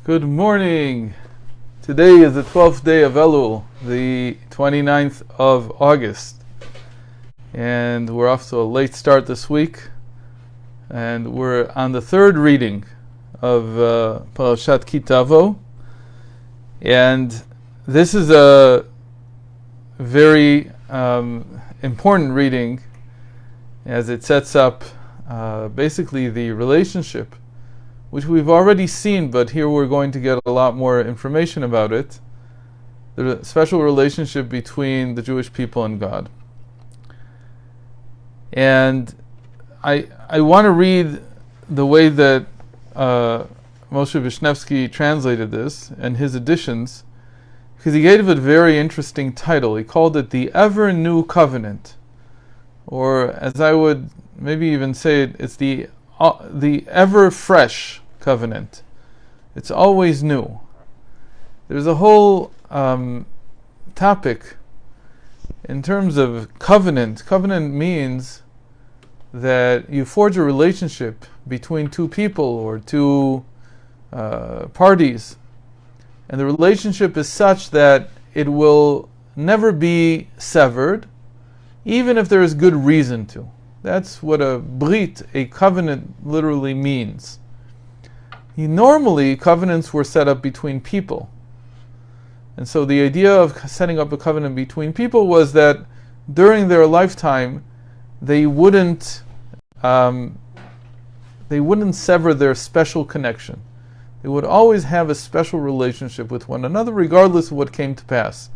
Good morning. Today is the 12th day of Elul, the 29th of August. And we're off to a late start this week. And we're on the third reading of Parashat Kitavo. And this is a very important reading as it sets up basically the relationship, which we've already seen, but here we're going to get a lot more information about it. The special relationship between the Jewish people and God. And I want to read the way that Moshe Vishnevsky translated this and his additions, because he gave it a very interesting title. He called it the Ever New Covenant, or as I would maybe even say it, it's the ever fresh covenant. It's always new. There's a whole topic in terms of covenant. Covenant means that you forge a relationship between two people or two parties, and the relationship is such that it will never be severed, even if there is good reason to. That's what a brit, a covenant, literally means. Normally, covenants were set up between people. And so the idea of setting up a covenant between people was that during their lifetime, they wouldn't sever their special connection. They would always have a special relationship with one another, regardless of what came to pass.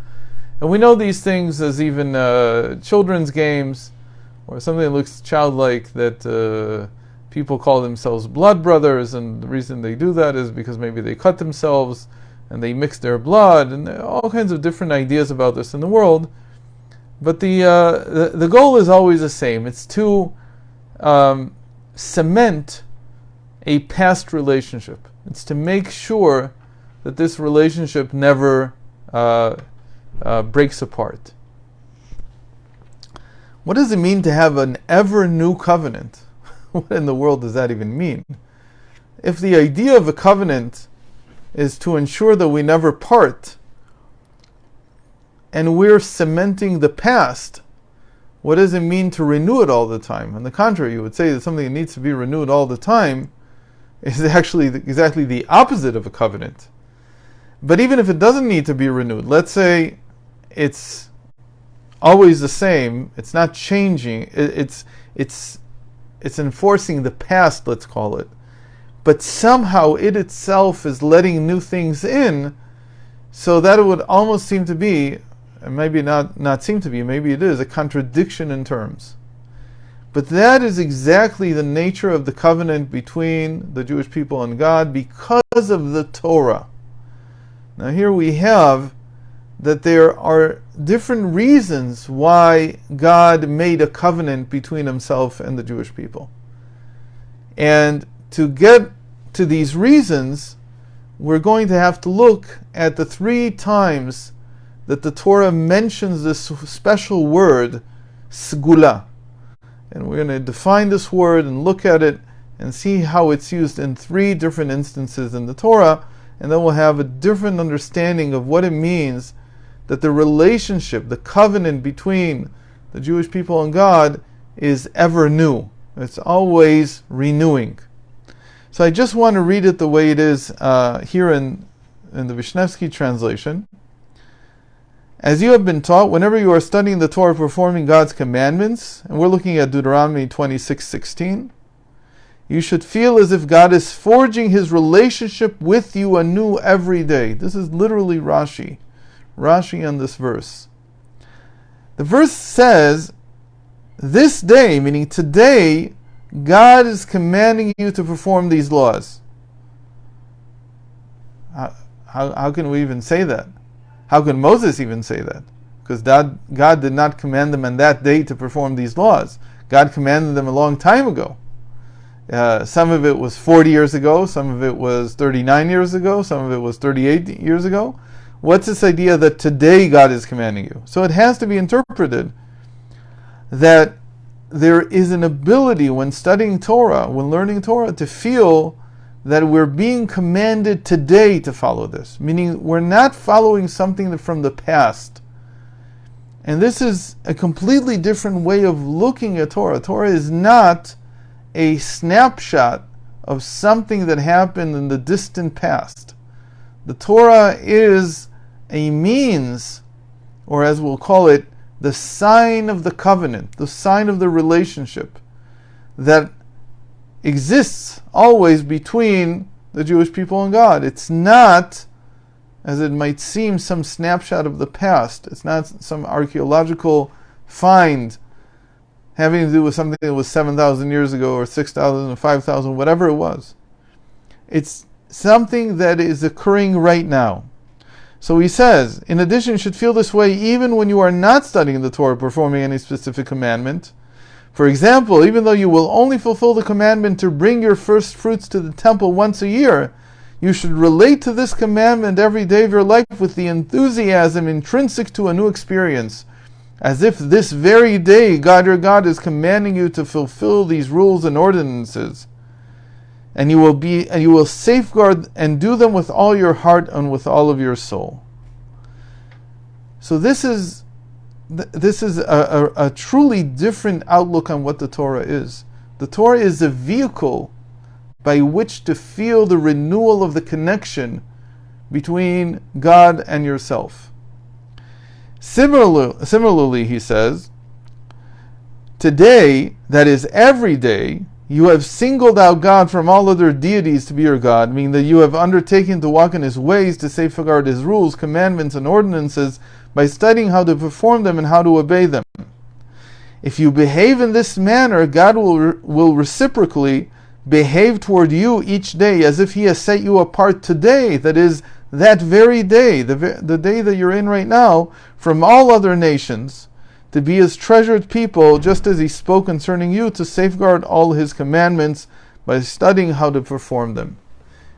And we know these things as even children's games, or something that looks childlike, that people call themselves blood brothers, and the reason they do that is because maybe they cut themselves and they mix their blood, and all kinds of different ideas about this in the world. But the goal is always the same. It's to cement a past relationship. It's to make sure that this relationship never breaks apart. What does it mean to have an ever new covenant? What in the world does that even mean? If the idea of a covenant is to ensure that we never part, and we're cementing the past, what does it mean to renew it all the time? On the contrary, you would say that something that needs to be renewed all the time is actually exactly the opposite of a covenant. But even if it doesn't need to be renewed, let's say it's always the same, it's not changing, it's enforcing the past, let's call it, but somehow it itself is letting new things in, so that it would almost seem to be, and maybe not seem to be, maybe it is, a contradiction in terms. But that is exactly the nature of the covenant between the Jewish people and God because of the Torah. Now here we have that there are different reasons why God made a covenant between himself and the Jewish people. And to get to these reasons, we're going to have to look at the 3 times that the Torah mentions this special word, segula. And we're going to define this word and look at it and see how it's used in 3 different instances in the Torah, and then we'll have a different understanding of what it means that the relationship, the covenant between the Jewish people and God is ever new. It's always renewing. So I just want to read it the way it is here in the Vishnevsky translation. As you have been taught, whenever you are studying the Torah, performing God's commandments, and we're looking at Deuteronomy 26:16, you should feel as if God is forging his relationship with you anew every day. This is literally Rashi on this verse. The verse says, this day, meaning today, God is commanding you to perform these laws. How can we even say that? How can Moses even say that? Because God did not command them on that day to perform these laws. God commanded them a long time ago. Some of it was 40 years ago, some of it was 39 years ago, some of it was 38 years ago. What's this idea that today God is commanding you? So it has to be interpreted that there is an ability when studying Torah, when learning Torah, to feel that we're being commanded today to follow this, meaning we're not following something from the past. And this is a completely different way of looking at Torah. Torah is not a snapshot of something that happened in the distant past. The Torah is a means, or as we'll call it, the sign of the covenant, the sign of the relationship that exists always between the Jewish people and God. It's not, as it might seem, some snapshot of the past. It's not some archaeological find having to do with something that was 7,000 years ago or 6,000 or 5,000, whatever it was. It's something that is occurring right now. So he says, in addition, you should feel this way even when you are not studying the Torah, performing any specific commandment. For example, even though you will only fulfill the commandment to bring your first fruits to the temple once a year, you should relate to this commandment every day of your life with the enthusiasm intrinsic to a new experience, as if this very day God your God is commanding you to fulfill these rules and ordinances. And you will safeguard and do them with all your heart and with all of your soul. So this is a truly different outlook on what the Torah is. The Torah is a vehicle by which to feel the renewal of the connection between God and yourself. Similarly, he says, today, that is every day, you have singled out God from all other deities to be your God, meaning that you have undertaken to walk in His ways, to safeguard His rules, commandments, and ordinances by studying how to perform them and how to obey them. If you behave in this manner, God will reciprocally behave toward you each day as if He has set you apart today, that is, that very day, the day that you're in right now, from all other nations, to be His treasured people, just as He spoke concerning you, to safeguard all His commandments by studying how to perform them.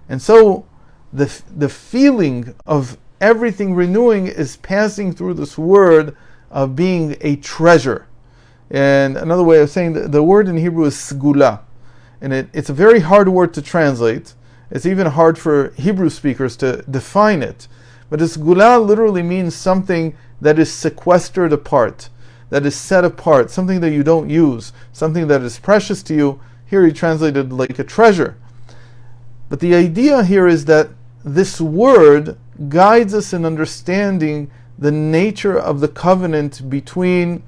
And so the feeling of everything renewing is passing through this word of being a treasure. And another way of saying the word in Hebrew is segula. And it's a very hard word to translate. It's even hard for Hebrew speakers to define it. But segula literally means something that is sequestered apart, that is set apart, something that you don't use, something that is precious to you. Here he translated like a treasure. But the idea here is that this word guides us in understanding the nature of the covenant between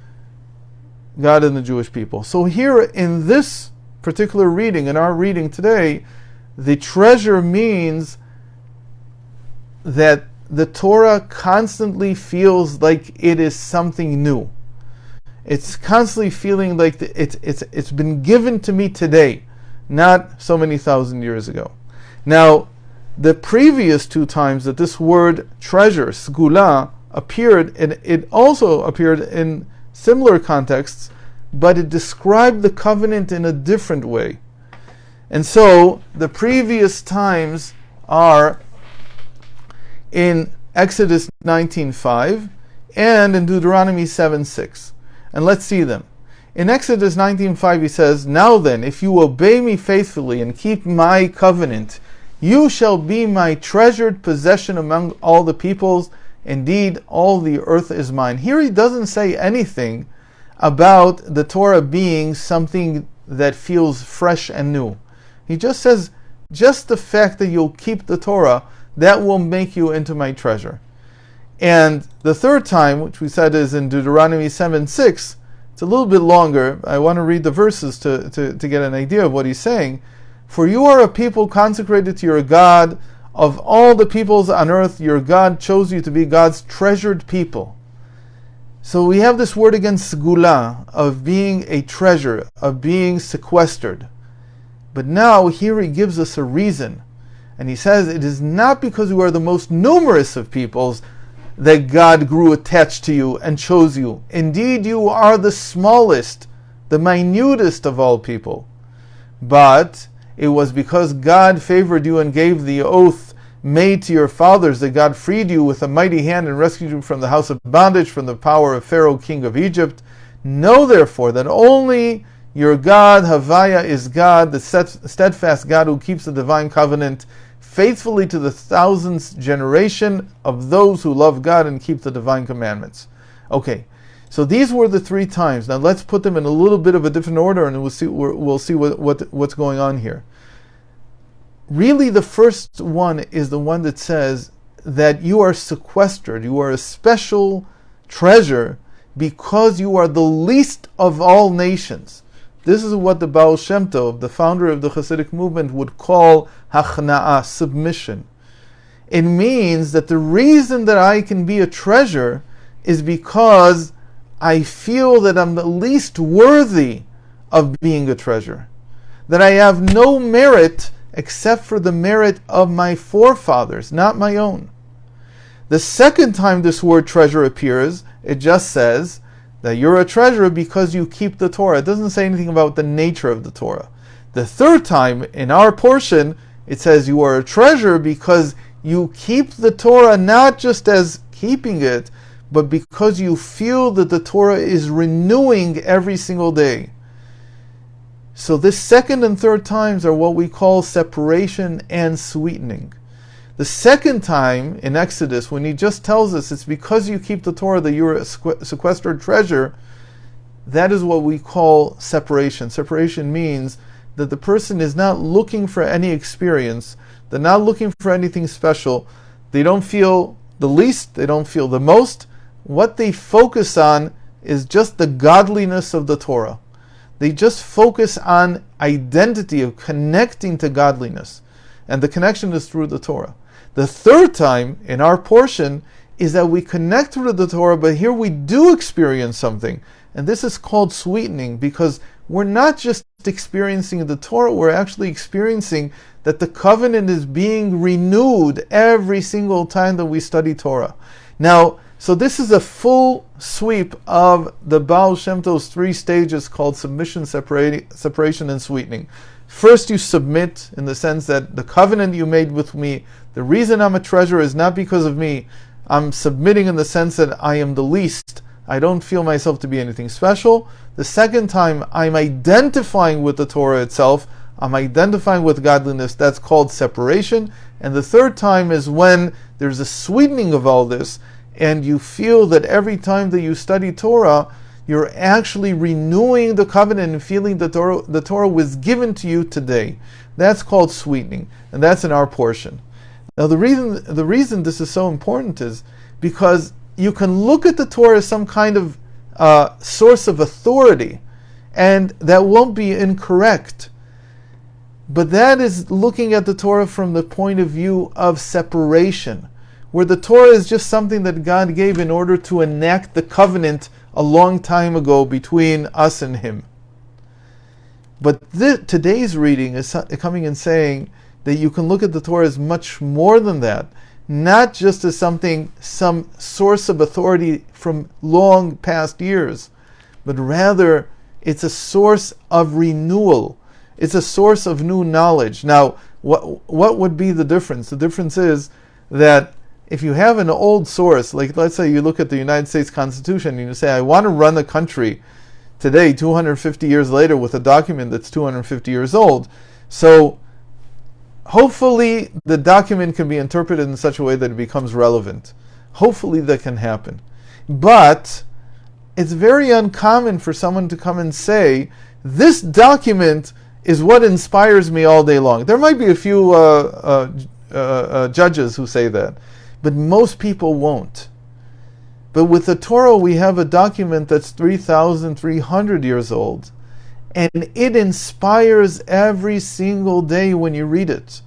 God and the Jewish people. So here in this particular reading, in our reading today, the treasure means that the Torah constantly feels like it is something new. It's constantly feeling like it's been given to me today, not so many thousand years ago. Now, the previous two times that this word treasure, segula, appeared, and it also appeared in similar contexts, but it described the covenant in a different way. And so, the previous times are in Exodus 19:5 and in Deuteronomy 7:6. And let's see them. In Exodus 19:5 he says, "Now then, if you obey me faithfully and keep my covenant, you shall be my treasured possession among all the peoples. Indeed, all the earth is mine." Here he doesn't say anything about the Torah being something that feels fresh and new. He just says, just the fact that you'll keep the Torah, that will make you into my treasure. And the third time, which we said is in Deuteronomy 7:6, it's a little bit longer. I want to read the verses to get an idea of what he's saying. "For you are a people consecrated to your God. Of all the peoples on earth, your God chose you to be God's treasured people." So we have this word again, segula, of being a treasure, of being sequestered. But now here he gives us a reason. And he says it is not because you are the most numerous of peoples that God grew attached to you and chose you. Indeed, you are the smallest, the minutest of all people. But it was because God favored you and gave the oath made to your fathers that God freed you with a mighty hand and rescued you from the house of bondage, from the power of Pharaoh, king of Egypt. Know therefore that only Your God, Havaya, is God, the steadfast God who keeps the divine covenant faithfully to the thousandth generation of those who love God and keep the divine commandments. Okay, so these were the 3 times. Now let's put them in a little bit of a different order, and we'll see what's going on here. Really, the first one is the one that says that you are sequestered, you are a special treasure because you are the least of all nations. This is what the Baal Shem Tov, the founder of the Hasidic movement, would call hachna'ah, submission. It means that the reason that I can be a treasure is because I feel that I'm the least worthy of being a treasure. That I have no merit except for the merit of my forefathers, not my own. The second time this word treasure appears, it just says that you're a treasure because you keep the Torah. It doesn't say anything about the nature of the Torah. The third time, in our portion, it says you are a treasure because you keep the Torah not just as keeping it, but because you feel that the Torah is renewing every single day. So this second and third times are what we call separation and sweetening. The second time in Exodus, when he just tells us it's because you keep the Torah that you're a sequestered treasure, that is what we call separation. Separation means that the person is not looking for any experience, they're not looking for anything special, they don't feel the least, they don't feel the most. What they focus on is just the godliness of the Torah. They just focus on identity, of connecting to godliness. And the connection is through the Torah. The third time in our portion is that we connect through the Torah, but here we do experience something. And this is called sweetening, because we're not just experiencing the Torah, we're actually experiencing that the covenant is being renewed every single time that we study Torah. Now, so this is a full sweep of the Baal Shem Tov's 3 stages called submission, separation, and sweetening. First, you submit in the sense that the covenant you made with me, the reason I'm a treasure is not because of me. I'm submitting in the sense that I am the least. I don't feel myself to be anything special. The second time, I'm identifying with the Torah itself. I'm identifying with godliness. That's called separation. And the third time is when there's a sweetening of all this, and you feel that every time that you study Torah, you're actually renewing the covenant and feeling the Torah was given to you today. That's called sweetening, and that's in our portion. Now, the reason this is so important is because you can look at the Torah as some kind of source of authority, and that won't be incorrect. But that is looking at the Torah from the point of view of separation, where the Torah is just something that God gave in order to enact the covenant a long time ago between us and Him. But today's reading is coming and saying that you can look at the Torah as much more than that, not just as some source of authority from long past years, but rather it's a source of renewal. It's a source of new knowledge. Now, what would be the difference? The difference is that if you have an old source, like let's say you look at the United States Constitution and you say, I want to run a country today, 250 years later, with a document that's 250 years old. So hopefully the document can be interpreted in such a way that it becomes relevant. Hopefully that can happen. But it's very uncommon for someone to come and say, this document is what inspires me all day long. There might be a few judges who say that, but most people won't. But with the Torah, we have a document that's 3,300 years old, and it inspires every single day when you read it.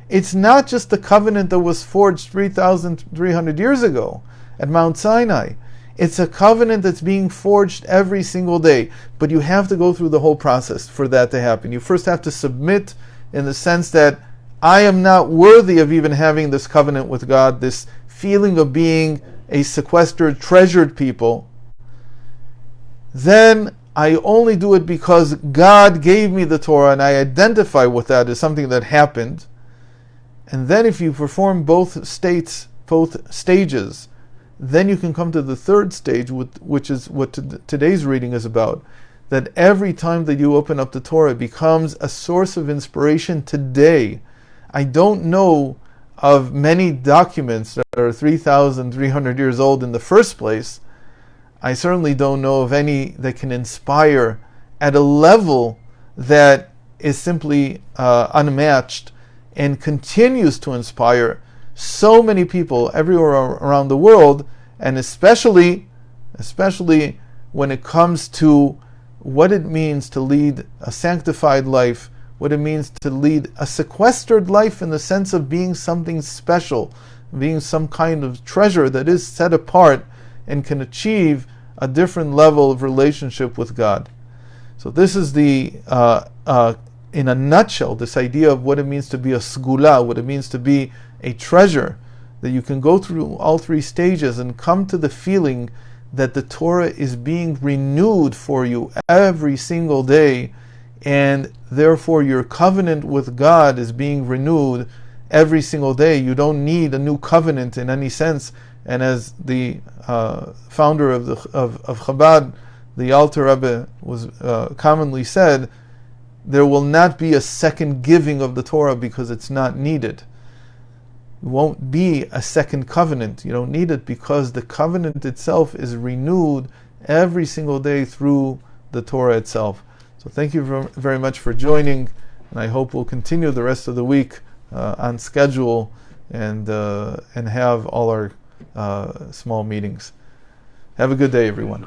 It's not just the covenant that was forged 3,300 years ago at Mount Sinai. It's a covenant that's being forged every single day, but you have to go through the whole process for that to happen. You first have to submit in the sense that I am not worthy of even having this covenant with God, this feeling of being a sequestered, treasured people. Then I only do it because God gave me the Torah and I identify with that as something that happened. And then if you perform both stages, then you can come to the third stage, which is what today's reading is about. that every time that you open up the Torah, it becomes a source of inspiration today. I don't know of many documents that are 3,300 years old in the first place. I certainly don't know of any that can inspire at a level that is simply unmatched and continues to inspire so many people everywhere around the world, and especially when it comes to what it means to lead a sanctified life, what it means to lead a sequestered life in the sense of being something special, being some kind of treasure that is set apart and can achieve a different level of relationship with God. So this is in a nutshell, this idea of what it means to be a sgula, what it means to be a treasure, that you can go through all three stages and come to the feeling that the Torah is being renewed for you every single day, and therefore your covenant with God is being renewed every single day. You don't need a new covenant in any sense. And as the founder of Chabad, the Alter Rebbe, was commonly said, there will not be a second giving of the Torah because it's not needed. It won't be a second covenant. You don't need it because the covenant itself is renewed every single day through the Torah itself. So thank you very much for joining, and I hope we'll continue the rest of the week on schedule and have all our small meetings. Have a good day, everyone.